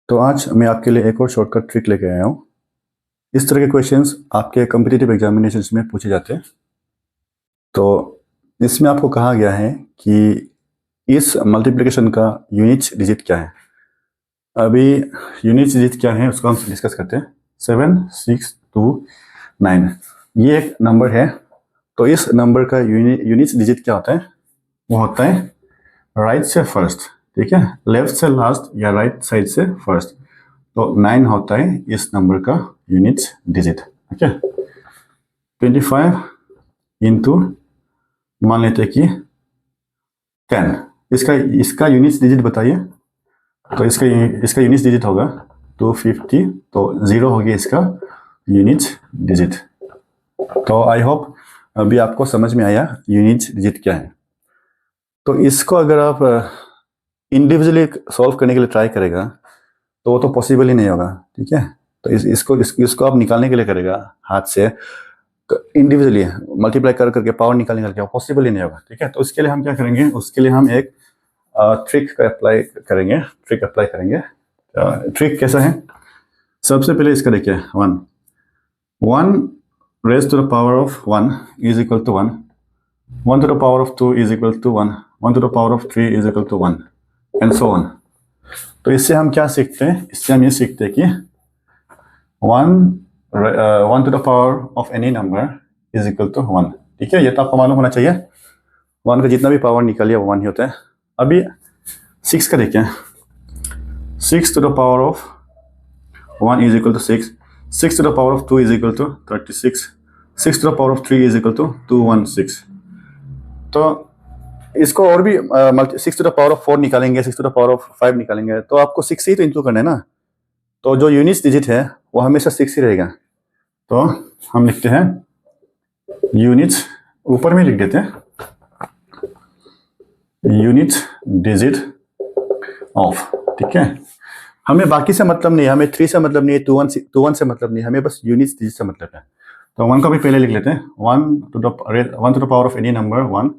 तो आज मैं आपके लिए एक और शॉर्टकट ट्रिक लेके आया हूँ। इस तरह के क्वेश्चंस आपके कम्पिटिटिव एग्जामिनेशंस में पूछे जाते हैं। तो इसमें आपको कहा गया है कि इस मल्टीप्लिकेशन का यूनिट डिजिट क्या है। अभी यूनिट डिजिट क्या है उसको हम डिस्कस करते हैं। 7, 6, 2, 9 ये एक नंबर है। तो इस नंबर का यूनिट डिजिट क्या होता है? वो होता है राइट से फर्स्ट, ठीक है, लेफ्ट से लास्ट या राइट साइड से फर्स्ट। तो 9 होता है इस नंबर का यूनिट डिजिट। ओके, 25 इंटू मान लेते हैं कि 10, इसका इसका यूनिट डिजिट बताइए। तो इसका यूनिट डिजिट होगा 250, तो 0 होगी इसका यूनिट डिजिट। तो आई होप अभी आपको समझ में आया यूनिट डिजिट क्या है। तो इसको अगर आप इंडिविजुअली सॉल्व करने के लिए ट्राई करेगा तो वो तो पॉसिबल ही नहीं होगा, ठीक है। तो इसको आप निकालने के लिए करेगा हाथ से इंडिविजुअली मल्टीप्लाई कर करके पावर निकालने के लिए पॉसिबल ही नहीं होगा, ठीक है। तो उसके लिए हम क्या करेंगे, उसके लिए हम एक ट्रिक अप्लाई करेंगे। ट्रिक कैसा है? सबसे पहले इसका देखिए, 1 raise to the power of 1 is equal to 1, 1 to the power of 2 is equal to 1, 1 to the power of 3 is equal to 1 and so on. तो इससे हम क्या सीखते हैं? इससे हम ये सीखते हैं कि 1 to the power of any number is equal to 1, ठीक है। ये तो आपको मालूम होना चाहिए। 1 का जितना भी पावर निकालिए वो 1 ही होता है। अभी 6 का देखिए, 6 to the power of 1 is equal to 6, 6 to the power of 2 is equal to 36, 6 to the power of 3 is equal to 216। तो इसको और भी 6 टू द पावर ऑफ 4 निकालेंगे, 6 टू द पावर ऑफ 5 निकालेंगे, तो आपको 6 ही तो इंक्लूड करना है ना। तो जो यूनिट डिजिट है वो हमेशा 6 ही रहेगा। तो हम लिखते हैं यूनिट, ऊपर में लिख देते हैं यूनिट डिजिट ऑफ, ठीक है। हमें बाकी से मतलब नहीं है, हमें 3 से मतलब नहीं है, 2 1 से मतलब नहीं है, हमें बस यूनिट डिजिट से मतलब है। तो 1 को भी पहले लिख लेते हैं, 1 to the power of any number 1,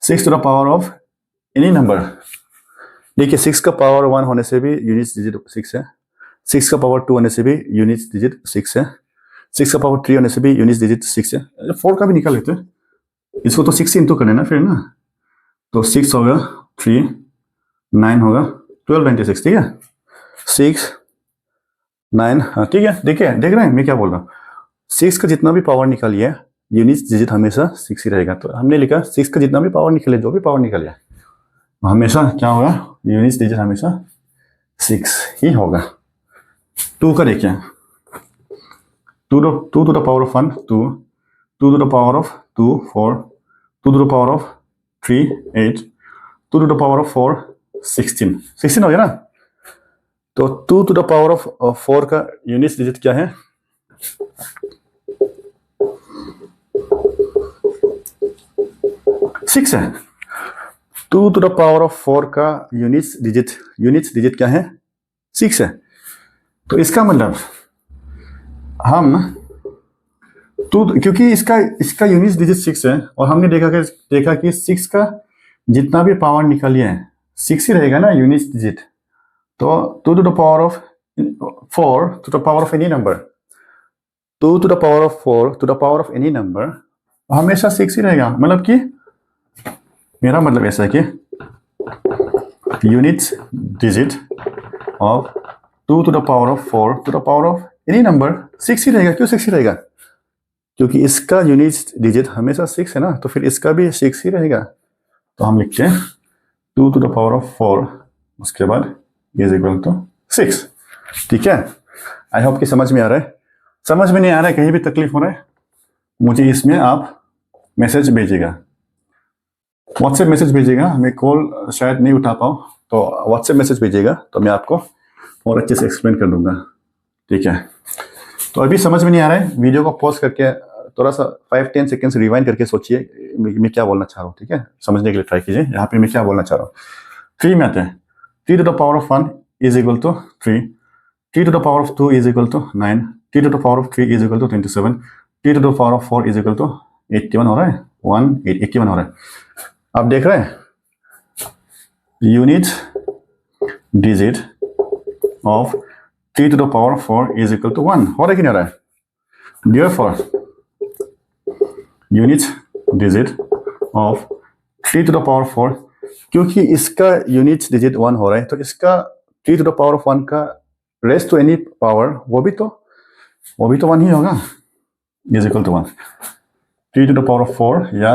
6 to the power of any number. देखिए 6 का पावर 1 होने से भी यूनिट डिजिट 6 है, 6 का पावर 2 होने से भी यूनिट डिजिट 6 है, 6 का पावर 3 होने से भी यूनिट डिजिट 6 है। 4 का भी निकाल लेते हैं, इसको तो 6 इंटू करना है ना फिर ना। तो 6 होगा 3, 9 होगा 1296, ठीक है। 6 9, हाँ ठीक है। देखिए देख रहे हैं मैं क्या बोल रहा हूँ। 6 का जितना भी पावर निकालिए यूनिट डिजिट हमेशा 6 ही रहेगा। तो हमने लिखा 6 का जितना भी पावर निकले, जो भी पावर निकले हमेशा क्या होगा, यूनिट डिजिट हमेशा 6 ही होगा। 2 का देखिए, 2 to the power of 1 2, 2 to the power of 2 4, 2 to the power of 3 8, 2 to the power of 4 16 हो गया ना। तो 2 टू द पावर ऑफ 4 का यूनिट डिजिट क्या है? 6 है। 2 टू द पावर ऑफ 4 का यूनिट डिजिट क्या है? 6 है। तो इसका मतलब हम क्योंकि इसका यूनिट डिजिट 6 है और हमने देखा कि 6 का जितना भी पावर निकालिए 6 ही रहेगा ना यूनिट डिजिट। तो 2 to the power of 4 to the power of any number, 2 to the power of 4 to the power of any number हमेशा 6 ही रहेगा। मतलब कि मेरा मतलब ऐसा है कि unit digit of 2 to the power of 4 to the power of any number 6 ही रहेगा। क्यों 6 ही रहेगा? क्योंकि इसका यूनिट डिजिट हमेशा 6 है ना, तो फिर इसका भी 6 ही रहेगा। तो हम लिखते हैं 2 टू द पावर ऑफ 4 उसके बाद इज इक्वल टू 6, ठीक है। आई होप कि समझ में आ रहा है। समझ में नहीं आ रहा है, कहीं भी तकलीफ हो रहा है, मुझे इसमें आप मैसेज भेजिएगा, व्हाट्सएप मैसेज भेजिएगा। मैं कॉल शायद नहीं उठा पाऊँ, तो व्हाट्सएप मैसेज भेजिएगा तो मैं आपको और अच्छे से एक्सप्लेन कर दूंगा, ठीक है। तो अभी समझ में नहीं आ रहा है, वीडियो को पॉज करके थोड़ा सा 5-10 सेकेंड्स रिवाइंड करके सोचिए मैं क्या बोलना चाह रहा हूँ, ठीक है। समझने के लिए ट्राई कीजिए यहाँ पे मैं क्या बोलना चाह रहा हूँ। 3 में आते हैं, 3 to the power of 1 is equal to 3, 3 to the power of 2 is equal to 9, 3 to the power of 3 is equal to 27, 3 to the power of 4 is equal to 81 हो रहा है, 81 हो रहा है। आप देख रहे हैं unit digit of 3 to the power 4 is equal to 1 हो रहा है कि नहीं हो रहा है? Therefore unit digit of 3 to the power 4, क्योंकि इसका यूनिट डिजिट 1 हो रहा है तो इसका 3 to the power 1 का रेस्ट टू एनी पावर वो भी तो 1 ही होगा, is equal to 1. 3 to the power 4 या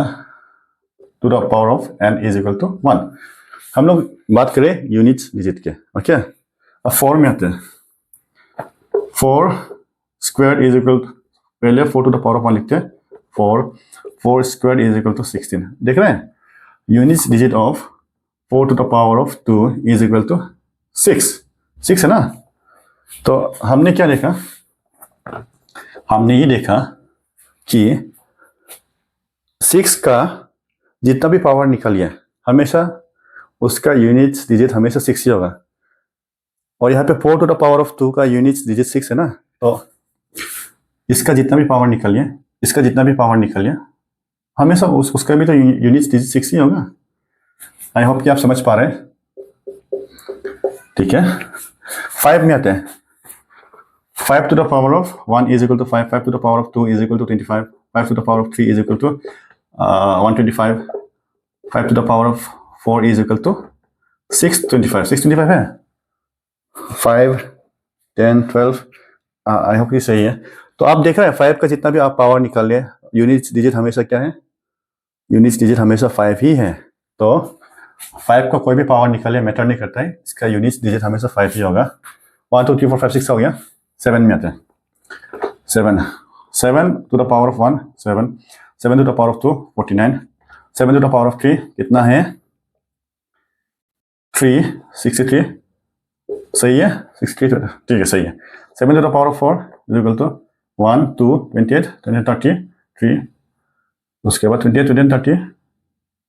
to the power of n is equal to 1. हम लोग बात करें यूनिट डिजिट के. ओके, अब 4 में आते हैं. 4 स्क्वायर इज इक्वल, पहले 4 to the power of 1 लिखते हैं. 4 स्क्वायर इज इक्वल टू 16. देख रहे हैं, unit digit of 4 to the power of 2 is equal to 6 है ना. तो हमने क्या देखा, हमने ये देखा कि 6 का जितना भी पावर निकालिए हमेशा उसका यूनिट डिजिट हमेशा 6 ही होगा. और यहाँ पे 4 to the power of 2 का यूनिट डिजिट 6 है ना, तो इसका जितना भी पावर निकालिए, इसका जितना भी पावर निकालिए हमेशा उसका भी तो यूनिट डिजिट 6 ही होगा. आई होप कि आप समझ पा रहे हैं. ठीक है, 5 में आते हैं. 5 to the power of 1 is equal to 5, 5 to the power of 2 is equal to 25, 5 to the power of 3 is equal to 125, 5 to the power of 4 is equal to 625. 625 है. 5, 10, 12, आई होप ये सही है. तो आप देख रहे हैं 5 का जितना भी आप पावर निकाल लें यूनिट डिजिट हमेशा क्या है, यूनिट डिजिट हमेशा 5 ही है. तो 5 का कोई भी पावर निकाले मैटर नहीं करता है, इसका यूनिट डिजिट हमेशा 5 ही होगा. 1 2 3 4 5 6 हो गया. 7 में आते हैं. 7 to the power of 1 7, 7 to the power of 2 49, 7 to the power of 3 कितना है 3 63. सही है 63, ठीक है सही है. 7 to the power of 4 is equal to 1 2 28 28 30 3. उसके बाद 28 28 30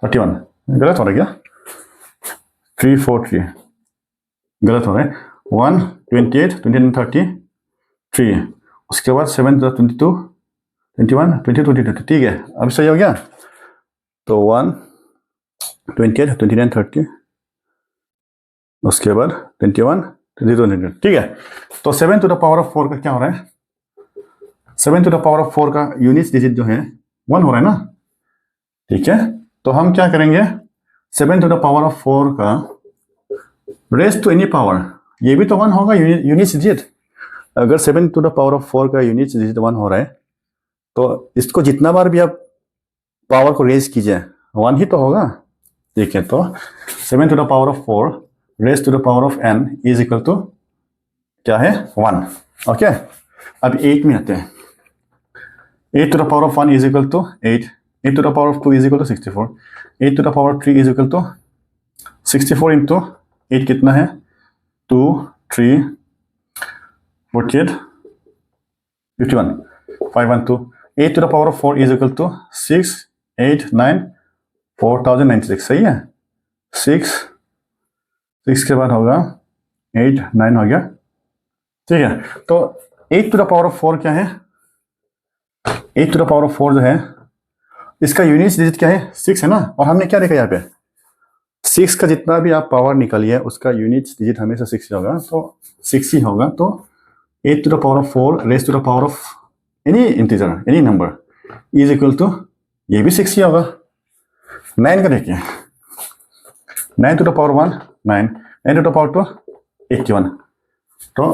31. गलत हो रहा है क्या? 3 4 3 गलत हो रहा है. 1 28 28 30 3. उसके बाद 7 22 21 20 22. ठीक है, अब सही हो गया. तो 1 28 29 30 उसके बाद 21 22 22. ठीक है, तो 7 to the power of 4 का क्या हो रहा है? 7 to the power of 4 का यूनिट डिजिट जो है 1 हो रहा है ना. ठीक है, तो हम क्या करेंगे, 7 to the power of 4 का रेस्ट टू एनी पावर ये भी तो 1 होगा यूनिट डिजिट. अगर 7 to the power of 4 का यूनिट डिजिट 1 हो रहा है तो इसको जितना बार भी आप पावर को रेज कीजिए 1 ही तो होगा. ठीक है, तो 7 to the power of 4 raise to the power of n is equal to क्या है 1. ओके, अब 8 में आते हैं. 8 to the power of 1 is equal to 8, 8 to the power of 2 is equal to 64, 8 to the power of 3 is equal to 64 into 8 कितना है 2 3 48 51 5 1 2. 8 to the power of 4 is equal to 6 8 9 4096. सही है. 6 के बाद होगा 8 9 हो गया. ठीक है, तो 8 to the power of 4 क्या है, 8 to the power of 4 जो है इसका यूनिट डिजिट क्या है 6 है ना. और हमने क्या देखा यहाँ पे 6 का जितना भी आप पावर निकालिए उसका यूनिट डिजिट हमेशा 6 ही होगा, तो 6 ही होगा. तो 8 to the power of 4 raise to the power of any integer any number is equal to ये भी 6 ही होगा. 9 का देखिए 9 to the power 1 9, 9 to the power 2 81. तो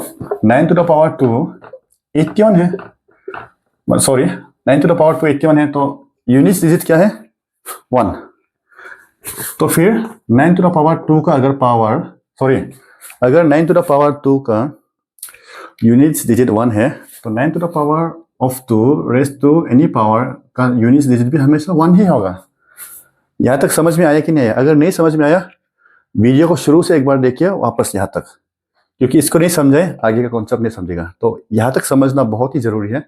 9 to the power 2 81 है, सॉरी 9 to the power 2 81 है. तो यूनिट डिजिट क्या है 1. तो फिर 9 to the power 2 का अगर पावर अगर 9 to the power 2 का यूनिट डिजिट 1 है तो 9 to the power of 2 raise to any power का यूनिट डिजिट भी हमेशा 1 ही होगा. यहाँ तक समझ में आया कि नहीं आया? अगर नहीं समझ में आया वीडियो को शुरू से एक बार देखिए वापस यहाँ तक, क्योंकि इसको नहीं समझे आगे का कॉन्सेप्ट नहीं समझेगा. तो यहाँ तक समझना बहुत ही जरूरी है.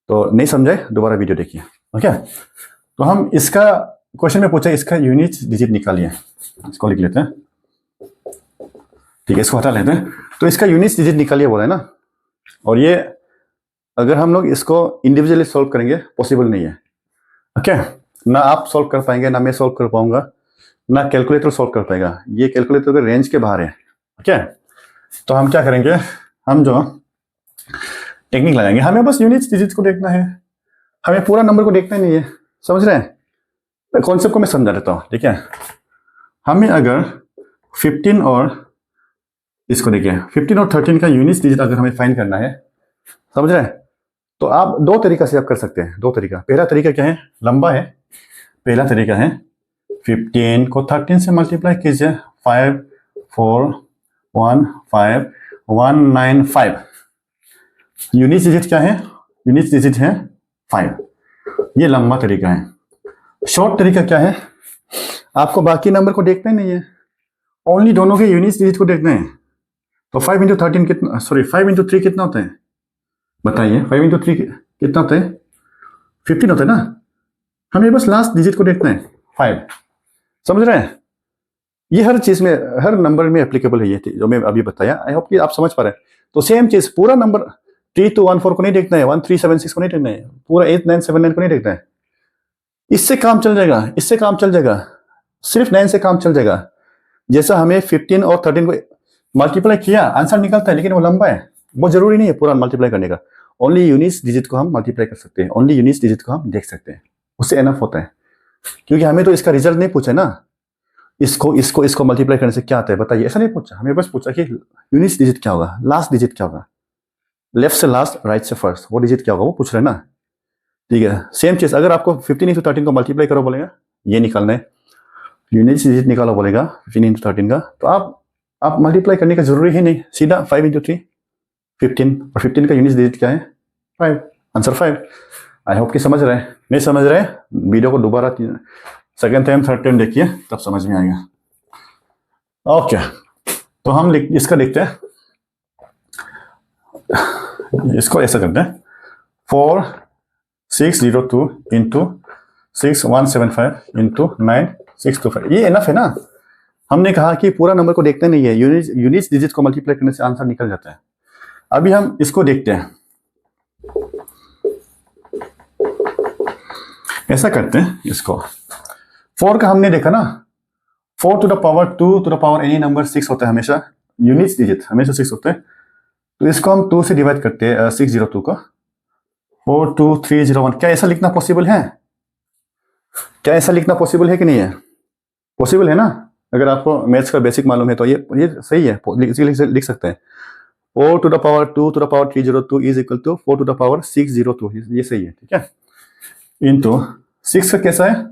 तो नहीं समझे दोबारा वीडियो देखिए. ओके, तो हम इसका क्वेश्चन में पूछा इसका यूनिट डिजिट निकालिए. इसको लिख लेते हैं. ठीक है, इसको हटा लेते हैं. तो इसका यूनिट डिजिट निकालिए बोला है ना. और ये अगर हम लोग इसको इंडिविजुअली सॉल्व करेंगे पॉसिबल नहीं है. ओके, ना आप सॉल्व कर पाएंगे ना मैं सॉल्व कर पाऊंगा ना कैलकुलेटर सॉल्व कर पाएगा. ये कैलकुलेटर के रेंज के बाहर है. ओके, तो हम क्या करेंगे, हम जो टेक्निक लगाएंगे, हमें बस यूनिट डिजिट को देखना है, हमें पूरा नंबर को देखना ही नहीं है। समझ रहे हैं कॉन्सेप्ट को? मैं समझा देता हूँ, ठीक है। हमें अगर 15 और इसको देखिए 15 और 13 का यूनिट डिजिट अगर हमें फाइंड करना है, समझ रहे हैं, तो आप दो तरीका से आप कर सकते हैं। दो तरीका, पहला तरीका क्या है, लंबा है। पहला तरीका है 15 को 13 से मल्टीप्लाई कीजिए, 5 4 1 5 1 9 5। यूनिट डिजिट क्या है, यूनिट डिजिट है 5। ये लंबा तरीका है। शॉर्ट तरीका क्या है, आपको बाकी नंबर को देखना ही नहीं है, ओनली दोनों के यूनिट डिजिट को देखना है। तो 5 इंटू 13 कितना, सॉरी 5 इंटू 3 कितना होता है बताइए, 5 इंटू 3 कितना होता है, 15 होता है ना। हमें बस लास्ट डिजिट को देखना है 5। समझ रहे हैं? ये हर चीज में, हर नंबर में एप्लीकेबल है, ये जो मैं अभी बताया। आई होप कि आप समझ पा रहे हैं। तो सेम चीज, पूरा नंबर 3214 को नहीं देखना है, 1376 को नहीं देखना है, पूरा 8979 को नहीं देखना है। इससे काम चल जाएगा, इससे काम चल जाएगा, सिर्फ 9 से काम चल जाएगा। जैसा हमें 15 और 13 को मल्टीप्लाई किया, आंसर निकलता है, लेकिन वो लंबा है, वो जरूरी नहीं है पूरा मल्टीप्लाई करने का। ओनली यूनिट डिजिट को हम मल्टीप्लाई कर सकते हैं, ओनली यूनिट डिजिट को हम देख सकते हैं, उससे एनफ होता है। क्योंकि हमें तो इसका रिजल्ट नहीं पूछा ना, इसको मल्टीप्लाई करने से क्या आता है बताइए, ऐसा नहीं पूछा। हमें बस पूछा कि यूनिट डिजिट क्या होगा, लास्ट डिजिट क्या होगा, लेफ्ट से लास्ट राइट से फर्स्ट, वो डिजिट क्या होगा वो पूछ रहे हैं ना। ठीक है, सेम चीज अगर आपको 15 इंटू 13 को मल्टीप्लाई करो बोलेगा, ये निकालना है, यूनिट डिजिट निकालो बोलेगा 15 इंटू 13 का, तो आप मल्टीप्लाई करने का जरूरी ही नहीं, सीधा 5 इंटू 3 15, और 15 का यूनिट डिजिट क्या है 5, आंसर 5। आई होप कि समझ रहे हैं। नहीं समझ रहे, वीडियो को दोबारा सेकेंड टाइम थर्ड टाइम देखिए, तब समझ में आएगा। ओके, तो हम इसका लिखते हैं, इसको ऐसा करते हैं 4602 इंटू 6175 इंटू 9625। ये एनफ है ना। हमने कहा कि पूरा नंबर को देखते नहीं है, यूनिट डिजिट को मल्टीप्लाई करने से आंसर निकल जाता है। अभी हम इसको देखते हैं, ऐसा करते हैं इसको। 4 का हमने देखा ना, 4 to the power 2 to the power any number 6 होता है हमेशा, यूनिट डिजिट हमेशा 6 होता है। तो इसको हम 2 से डिवाइड करते हैं, 602 को 42301। क्या ऐसा लिखना पॉसिबल है? क्या ऐसा लिखना पॉसिबल है कि नहीं है? पॉसिबल है ना। अगर आपको मैथ्स का बेसिक मालूम है तो ये सही है, लिख सकते हैं 4 to the power 2 to the power 302 is equal to 4 to the power 602। ये सही है, ठीक है। इंटू 6 का कैसा है,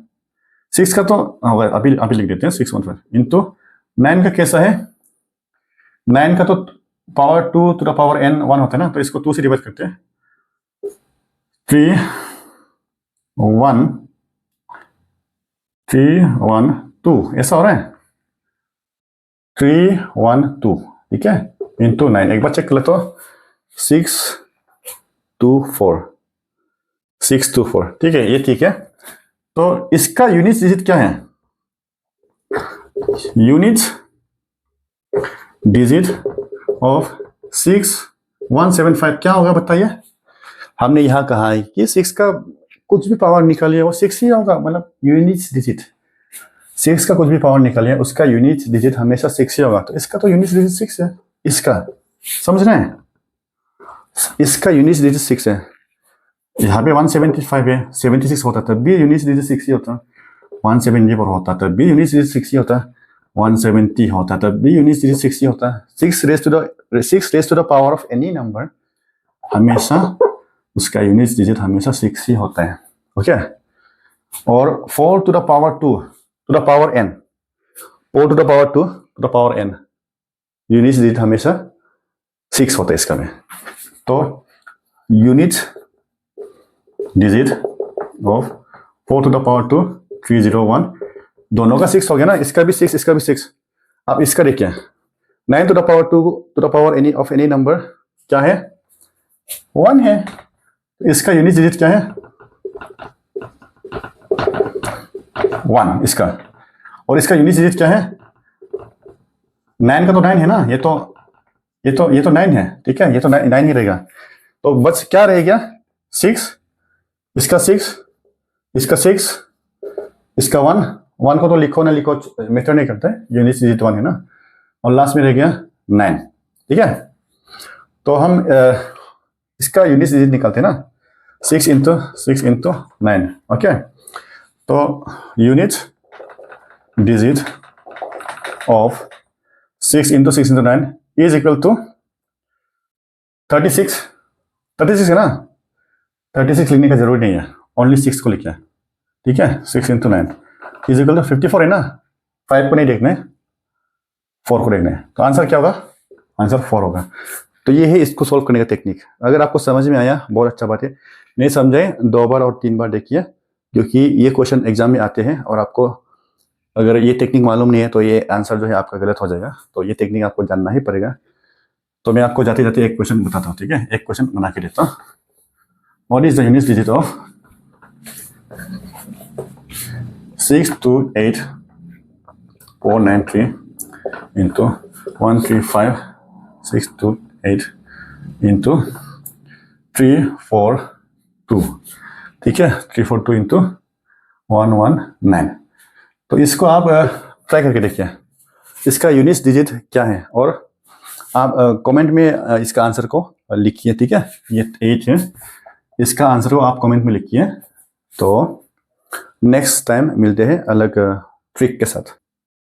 6 का तो होगा, अभी लिख देते हैं 615। इंटू 9 का कैसा है, 9 का तो power 2 to the power n 1 होता है ना, तो इसको 2 से डिवाइड करते हैं, 3 1 3 1 2, ऐसा हो रहा है 3 1 2, ठीक है। इंटू 9, एक बार चेक कर लो तो 624, ठीक है, ये ठीक है। तो इसका यूनिट डिजिट क्या है, यूनिट डिजिट ऑफ 6175 क्या होगा बताइए। हमने यहां कहा है कि 6 का कुछ भी पावर निकालिए वो 6 ही होगा, मतलब यूनिट डिजिट 6 का कुछ भी पावर निकालिए उसका यूनिट डिजिट हमेशा 6 ही होगा। तो इसका तो यूनिट डिजिट 6 है, इसका समझ रहे हैं, इसका यूनिट डिजिट 6 है। यहाँ पे 175 है, 76 होता तब भी यूनिट डिजिट 6 ही होता, 174 होता तब भी यूनिट डिजिट 6 ही होता, 170 होता तब भी यूनिट डिजिट 6 ही होता। 6 raise to the power of any number हमेशा उसका यूनिट डिजिट हमेशा 6 ही होता है, ओके। और 4 to the power 2 to the power n, 4 to the power 2 to the power n unit digit हमेशा 6 होता है इसका में। तो unit digit of 4 to the power 2 301, दोनों का 6 हो गया ना, इसका भी 6 इसका भी 6। अब इसका देखिए 9 to the power 2 to the power any of any number क्या है 1 है, इसका यूनिट डिजिट क्या है 1 इसका, और इसका यूनिट डिजिट क्या है 9 का तो 9 है ना, ये तो 9 है, ठीक है, ये तो 9 ही रहेगा। तो बस क्या रह गया 6, इसका 6, इसका 6, इसका 1 को तो लिखो ना लिखो मैटर नहीं करता है, यूनिट डिजिट 1 है ना, और लास्ट में रह गया 9। ठीक है। तो हम इसका यूनिट डिजिट निकालते हैं ना, 6 into 9, ओके। तो unit digit of 6 into 9 is equal to 36 है ना, 36 लिखने का जरूरी नहीं है, ओनली 6 को लिखना है, ठीक है। 6 into 9 इज इक्वल टू 54 है ना, 5 को नहीं देखना है, 4 को देखना है। तो आंसर क्या होगा, आंसर 4 होगा। तो ये है इसको सॉल्व करने का टेक्निक। अगर आपको समझ में आया बहुत अच्छा बात है, नहीं समझे 2 बार और 3 बार देखिए, क्योंकि ये क्वेश्चन एग्जाम में आते हैं और आपको अगर ये टेक्निक मालूम नहीं है तो ये आंसर जो है आपका गलत हो जाएगा। तो ये टेक्निक आपको जानना ही पड़ेगा। तो मैं आपको जाते जाते एक क्वेश्चन बताता हूँ, ठीक है। एक क्वेश्चन बना के देता हूँ। What is the unit digit of 628,493 into 135,628 into 342, ठीक है। 342 into 119। तो इसको आप ट्राई करके देखिए, इसका यूनिट डिजिट क्या है, और आप कमेंट में इसका आंसर को लिखिए, ठीक है। ये 8 है, इसका आंसर को आप कमेंट में लिखिए। तो नेक्स्ट टाइम मिलते हैं अलग ट्रिक के साथ।